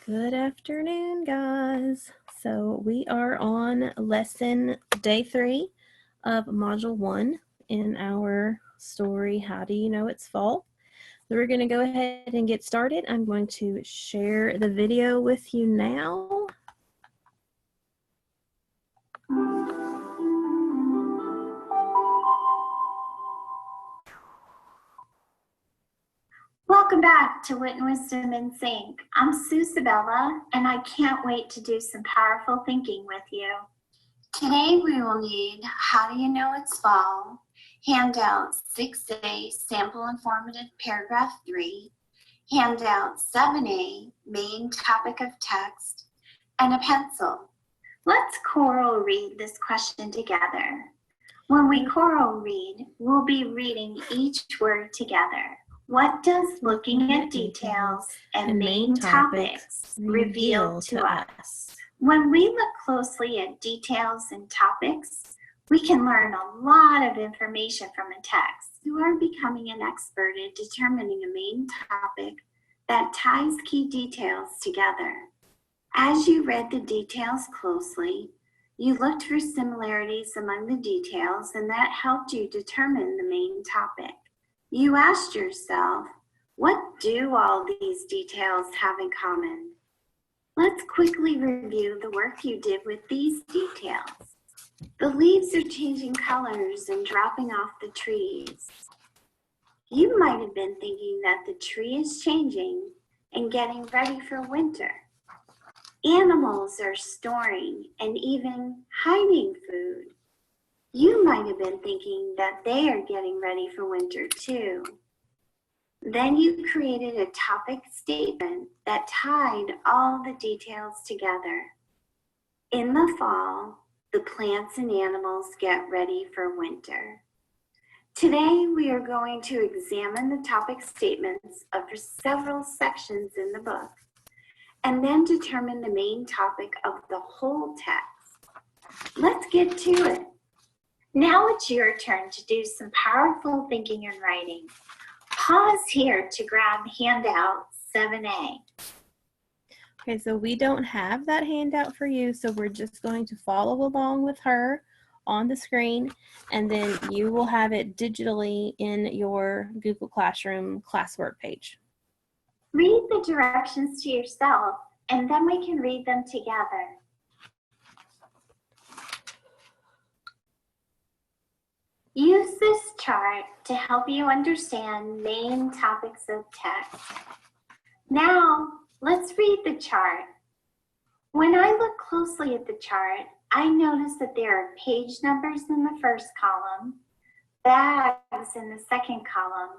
Good afternoon, guys. So we are on lesson day 3 of module 1 in our story, How Do You Know It's Fall? So we're going to go ahead and get started. I'm going to share the video with you now. Welcome back to Wit and Wisdom in Sync. I'm Sue Sabella, and I can't wait to do some powerful thinking with you. Today we will need How Do You Know It's Fall, handout 6A, sample informative paragraph 3, handout 7A, main topic of text, and a pencil. Let's choral read this question together. When we choral read, we'll be reading each word together. What does looking at details and main topics reveal to us? When we look closely at details and topics, we can learn a lot of information from a text. You are becoming an expert at determining a main topic that ties key details together. As you read the details closely, you looked for similarities among the details, and that helped you determine the main topic. You asked yourself, what do all these details have in common? Let's quickly review the work you did with these details. The leaves are changing colors and dropping off the trees. You might have been thinking that the tree is changing and getting ready for winter. Animals are storing and even hiding food. You might have been thinking that they are getting ready for winter too. Then you created a topic statement that tied all the details together. In the fall, the plants and animals get ready for winter. Today, we are going to examine the topic statements of several sections in the book, and then determine the main topic of the whole text. Let's get to it. Now it's your turn to do some powerful thinking and writing. Pause here to grab handout 7A. Okay, so we don't have that handout for you, so we're just going to follow along with her on the screen, and then you will have it digitally in your Google Classroom classwork page. Read the directions to yourself, and then we can read them together. Use this chart to help you understand main topics of text. Now, let's read the chart. When I look closely at the chart, I notice that there are page numbers in the first column, bags in the second column,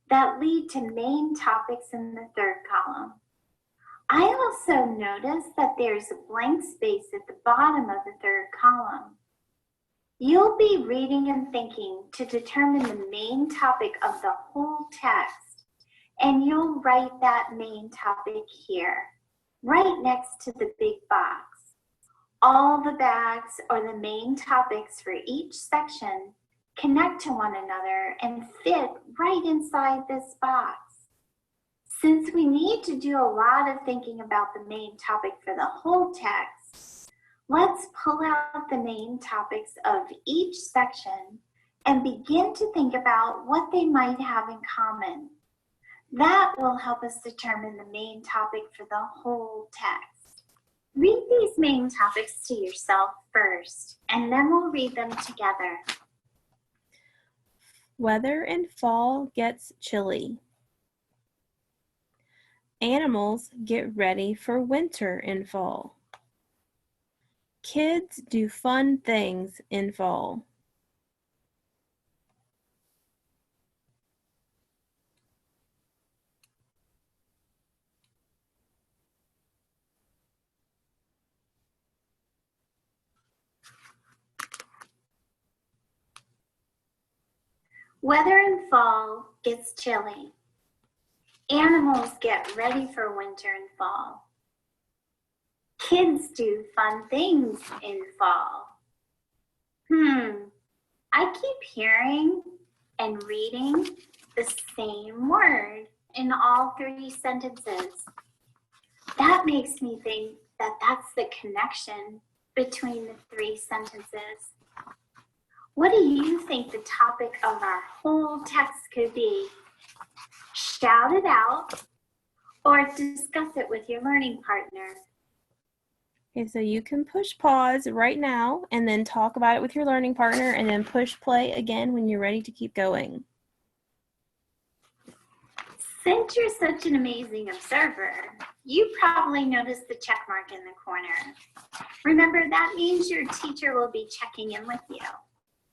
that lead to main topics in the third column. I also notice that there's a blank space at the bottom of the third column. You'll be reading and thinking to determine the main topic of the whole text, and you'll write that main topic here, right next to the big box. All the bags or the main topics for each section connect to one another and fit right inside this box. Since we need to do a lot of thinking about the main topic for the whole text, let's pull out the main topics of each section and begin to think about what they might have in common. That will help us determine the main topic for the whole text. Read these main topics to yourself first, and then we'll read them together. Weather in fall gets chilly. Animals get ready for winter in fall. Kids do fun things in fall. Weather in fall gets chilly. Animals get ready for winter and fall. Kids do fun things in fall. I keep hearing and reading the same word in all 3 sentences. That makes me think that that's the connection between the three sentences. What do you think the topic of our whole text could be? Shout it out or discuss it with your learning partner. Okay, so you can push pause right now and then talk about it with your learning partner and then push play again when you're ready to keep going. Since you're such an amazing observer, you probably noticed the check mark in the corner. Remember, that means your teacher will be checking in with you.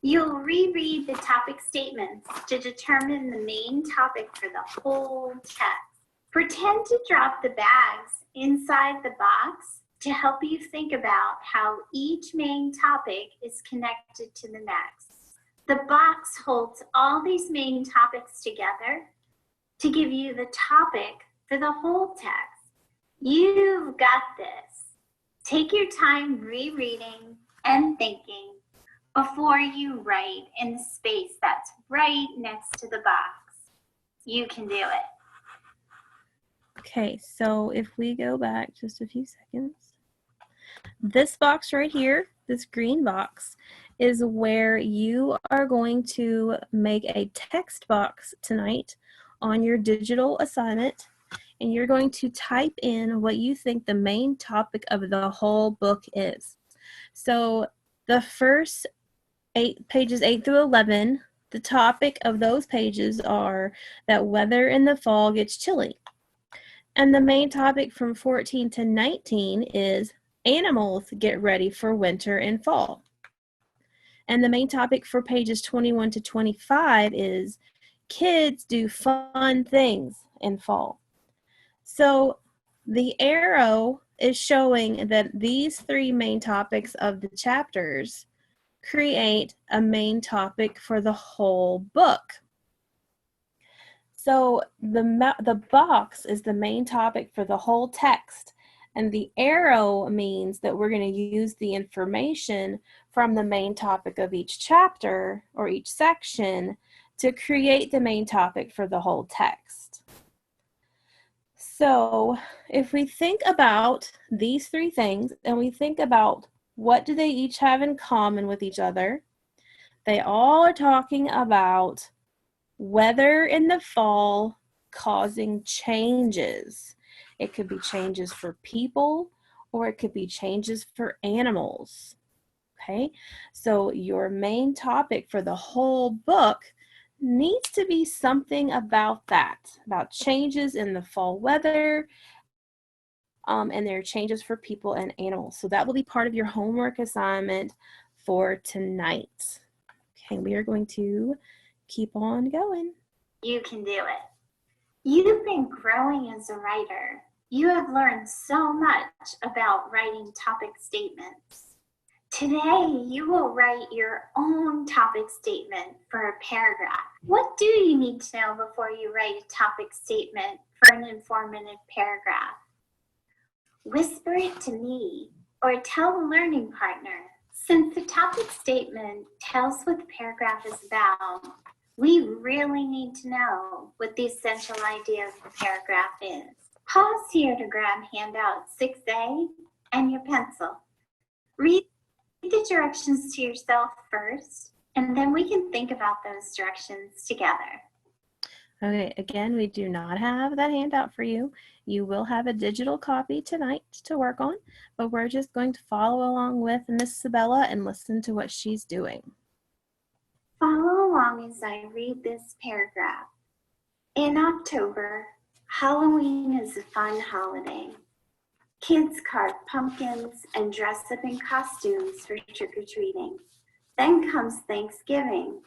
You'll reread the topic statements to determine the main topic for the whole text. Pretend to drop the bags inside the box to help you think about how each main topic is connected to the next. The box holds all these main topics together to give you the topic for the whole text. You've got this. Take your time rereading and thinking before you write in the space that's right next to the box. You can do it. Okay, so if we go back just a few seconds, this box right here, this green box, is where you are going to make a text box tonight on your digital assignment, and you're going to type in what you think the main topic of the whole book is. So the first pages 8 through 11, the topic of those pages are that weather in the fall gets chilly. And the main topic from 14 to 19 is animals get ready for winter and fall. And the main topic for pages 21 to 25 is kids do fun things in fall. So the arrow is showing that these three main topics of the chapters create a main topic for the whole book. So the box is the main topic for the whole text, and the arrow means that we're going to use the information from the main topic of each chapter or each section to create the main topic for the whole text. So if we think about these three things and we think about what do they each have in common with each other, they all are talking about weather in the fall causing changes. It could be changes for people or it could be changes for animals. Okay, so your main topic for the whole book needs to be something about that, about changes in the fall weather, and there are changes for people and animals. So that will be part of your homework assignment for tonight. Okay, we are going to keep on going. You can do it. You've been growing as a writer. You have learned so much about writing topic statements. Today, you will write your own topic statement for a paragraph. What do you need to know before you write a topic statement for an informative paragraph? Whisper it to me or tell the learning partner. Since the topic statement tells what the paragraph is about, we really need to know what the essential idea of the paragraph is. Pause here to grab handout 6A and your pencil. Read the directions to yourself first, and then we can think about those directions together. Okay, again, we do not have that handout for you. You will have a digital copy tonight to work on, but we're just going to follow along with Miss Sabella and listen to what she's doing. Follow along as I read this paragraph. In October, Halloween is a fun holiday. Kids carve pumpkins and dress up in costumes for trick-or-treating. Then comes Thanksgiving.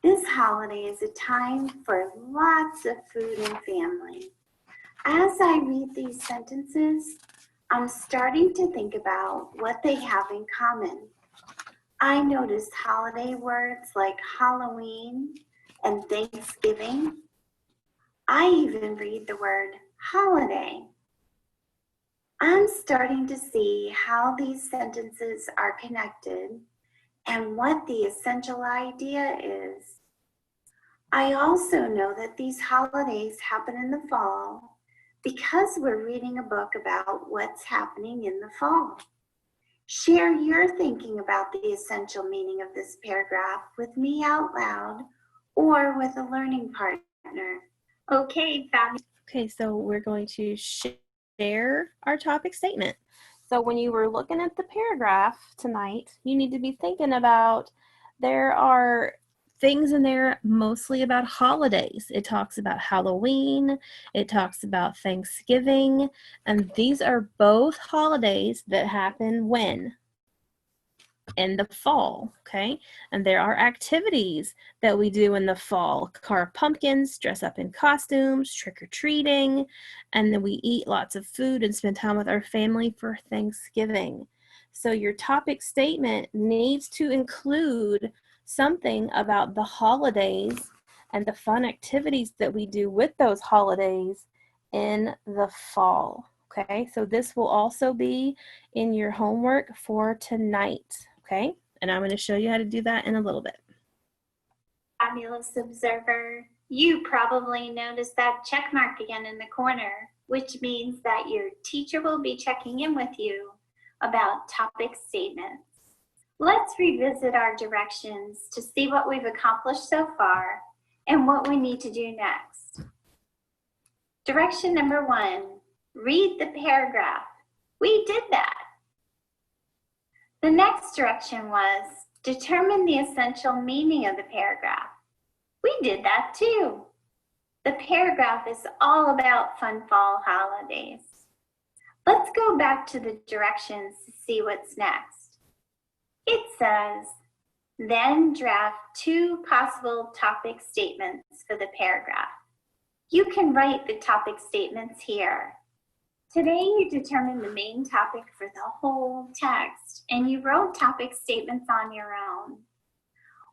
This holiday is a time for lots of food and family. As I read these sentences, I'm starting to think about what they have in common. I notice holiday words like Halloween and Thanksgiving. I even read the word holiday. I'm starting to see how these sentences are connected and what the essential idea is. I also know that these holidays happen in the fall because we're reading a book about what's happening in the fall. Share your thinking about the essential meaning of this paragraph with me out loud or with a learning partner. Okay, Fabi. Okay, so we're going to share our topic statement. So when you were looking at the paragraph tonight, you need to be thinking about there are things in there mostly about holidays. It talks about Halloween, it talks about Thanksgiving, and these are both holidays that happen when? In the fall, okay? And there are activities that we do in the fall: carve pumpkins, dress up in costumes, trick-or-treating, and then we eat lots of food and spend time with our family for Thanksgiving. So your topic statement needs to include something about the holidays and the fun activities that we do with those holidays in the fall. Okay, so this will also be in your homework for tonight. Okay, and I'm going to show you how to do that in a little bit. Fabulous observer, you probably noticed that check mark again in the corner, which means that your teacher will be checking in with you about topic statements. Let's revisit our directions to see what we've accomplished so far and what we need to do next. Direction number 1, read the paragraph. We did that. The next direction was determine the essential meaning of the paragraph. We did that too. The paragraph is all about fun fall holidays. Let's go back to the directions to see what's next. It says, then draft 2 possible topic statements for the paragraph. You can write the topic statements here. Today you determined the main topic for the whole text and you wrote topic statements on your own.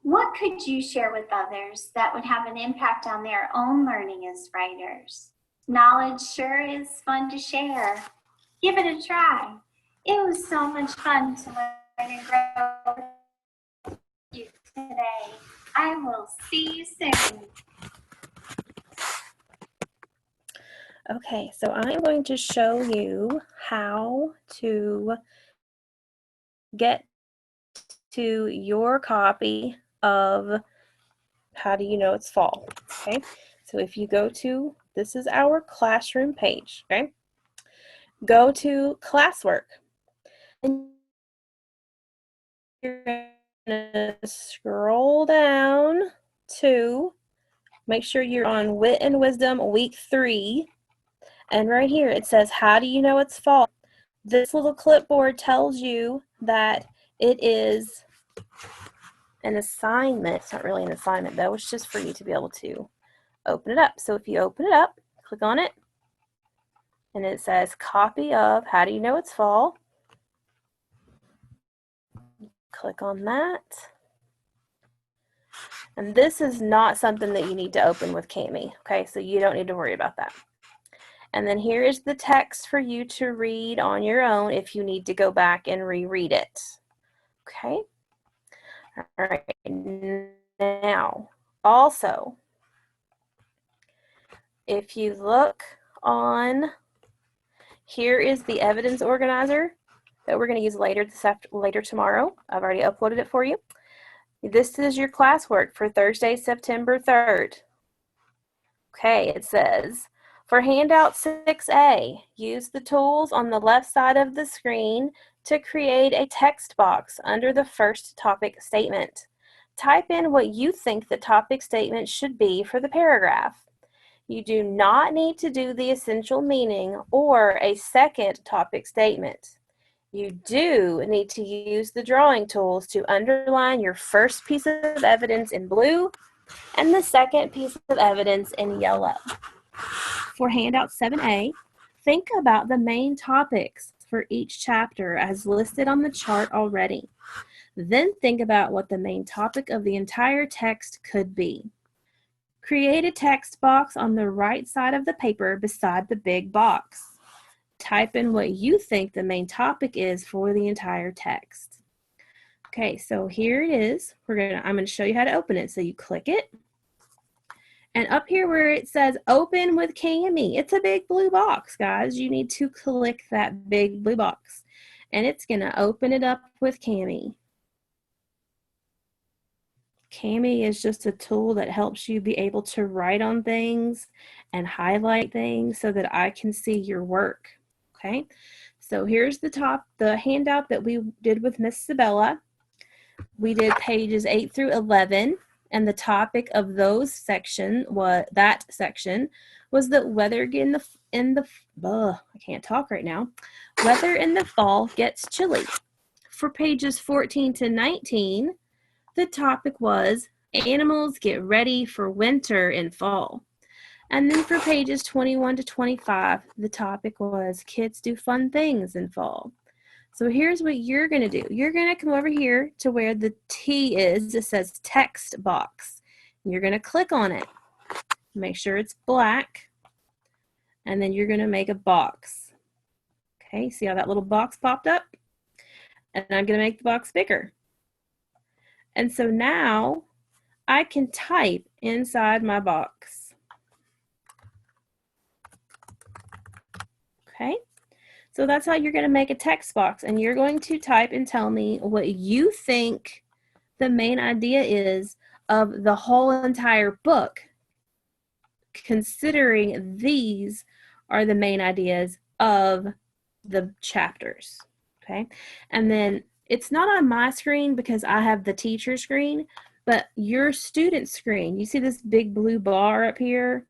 What could you share with others that would have an impact on their own learning as writers? Knowledge sure is fun to share. Give it a try. It was so much fun to learn and grow with you today. I will see you soon. Okay, so I'm going to show you how to get to your copy of How Do You Know It's Fall? Okay, so if you go to, this is our classroom page, okay? Go to classwork. And you're going to scroll down to, make sure you're on Wit and Wisdom week 3. And right here it says, how do you know it's fall? This little clipboard tells you that it is an assignment. It's not really an assignment though, it's just for you to be able to open it up. So if you open it up, click on it, and it says copy of How Do You Know It's Fall. Click on that. And this is not something that you need to open with Kami, okay? So you don't need to worry about that. And then here is the text for you to read on your own if you need to go back and reread it. Okay? All right. Now, also, if you look on, here is the evidence organizer that we're going to use later tomorrow. I've already uploaded it for you. This is your classwork for Thursday, September 3rd. Okay, it says, for handout 6A, use the tools on the left side of the screen to create a text box under the first topic statement. Type in what you think the topic statement should be for the paragraph. You do not need to do the essential meaning or a second topic statement. You do need to use the drawing tools to underline your first piece of evidence in blue and the second piece of evidence in yellow. For handout 7A, think about the main topics for each chapter as listed on the chart already. Then think about what the main topic of the entire text could be. Create a text box on the right side of the paper beside the big box. Type in what you think the main topic is for the entire text. Okay, so here it is. I'm going to show you how to open it. So you click it, And up here where it says open with Kami, it's a big blue box, guys. You need to click that big blue box. And it's going to open it up with Kami. Kami is just a tool that helps you be able to write on things and highlight things so that I can see your work. Okay, so here's the handout that we did with Miss Sabella. We did pages 8 through 11, and the topic of that section was that weather I can't talk right now. Weather in the fall gets chilly. For pages 14 to 19, the topic was animals get ready for winter and fall. And then for pages 21 to 25, the topic was kids do fun things in fall. So here's what you're going to do. You're going to come over here to where the T is. It says text box. You're going to click on it. Make sure it's black. And then you're going to make a box. Okay, see how that little box popped up? And I'm going to make the box bigger. And so now I can type inside my box. Okay, so that's how you're going to make a text box, and you're going to type and tell me what you think the main idea is of the whole entire book, considering these are the main ideas of the chapters. Okay, and then it's not on my screen because I have the teacher screen, but your student screen, you see this big blue bar up here?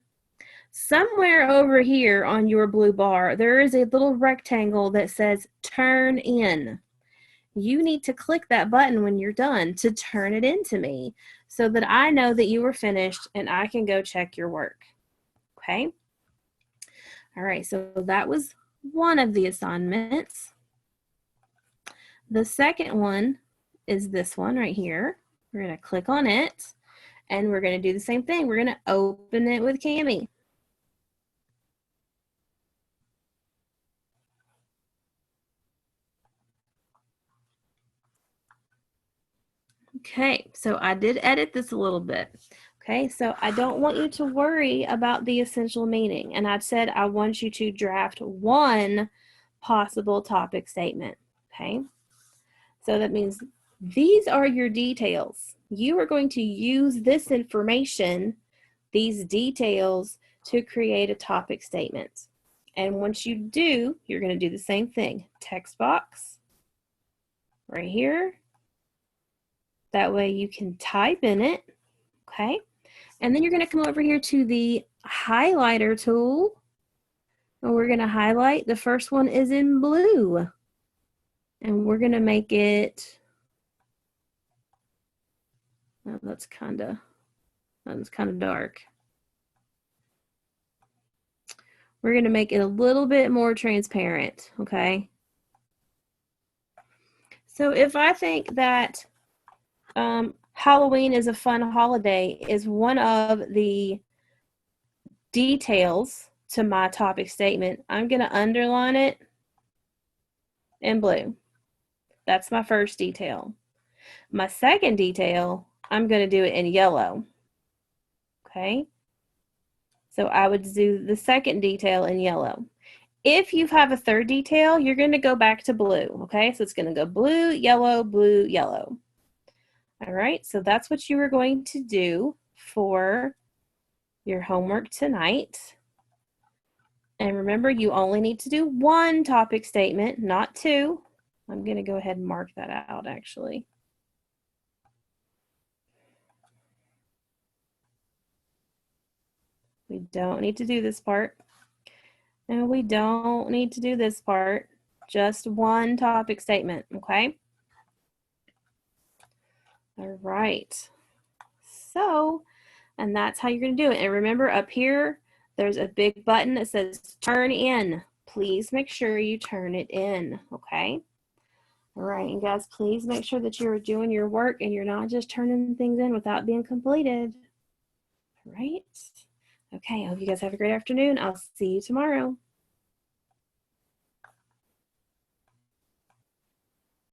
Somewhere over here on your blue bar, there is a little rectangle that says turn in. You need to click that button when you're done to turn it in to me so that I know that you were finished and I can go check your work. Okay? All right, so that was one of the assignments. The second one is this one right here. We're going to click on it and we're going to do the same thing. We're going to open it with Kami. Okay, so I did edit this a little bit. Okay, so I don't want you to worry about the essential meaning. And I said I want you to draft one possible topic statement. Okay, so that means these are your details. You are going to use this information, these details, to create a topic statement. And once you do, you're going to do the same thing. Text box right here. That way you can type in it, okay? And then you're going to come over here to the highlighter tool. And we're going to highlight. The first one is in blue. And we're going to make it, oh, that's kind of dark. We're going to make it a little bit more transparent, okay? So if I think that Halloween is a fun holiday is one of the details to my topic statement, I'm going to underline it in blue. That's my first detail. My second detail, I'm going to do it in yellow. Okay? So I would do the second detail in yellow. If you have a third detail, you're going to go back to blue. Okay? So it's going to go blue, yellow, blue, yellow. All right, so that's what you are going to do for your homework tonight. And remember, you only need to do one topic statement, not two. I'm going to go ahead and mark that out, actually. We don't need to do this part. And we don't need to do this part. Just one topic statement, okay? All right. So, and that's how you're going to do it. And remember, up here, there's a big button that says turn in. Please make sure you turn it in, okay? All right, and guys, please make sure that you're doing your work and you're not just turning things in without being completed. All right? Okay, I hope you guys have a great afternoon. I'll see you tomorrow.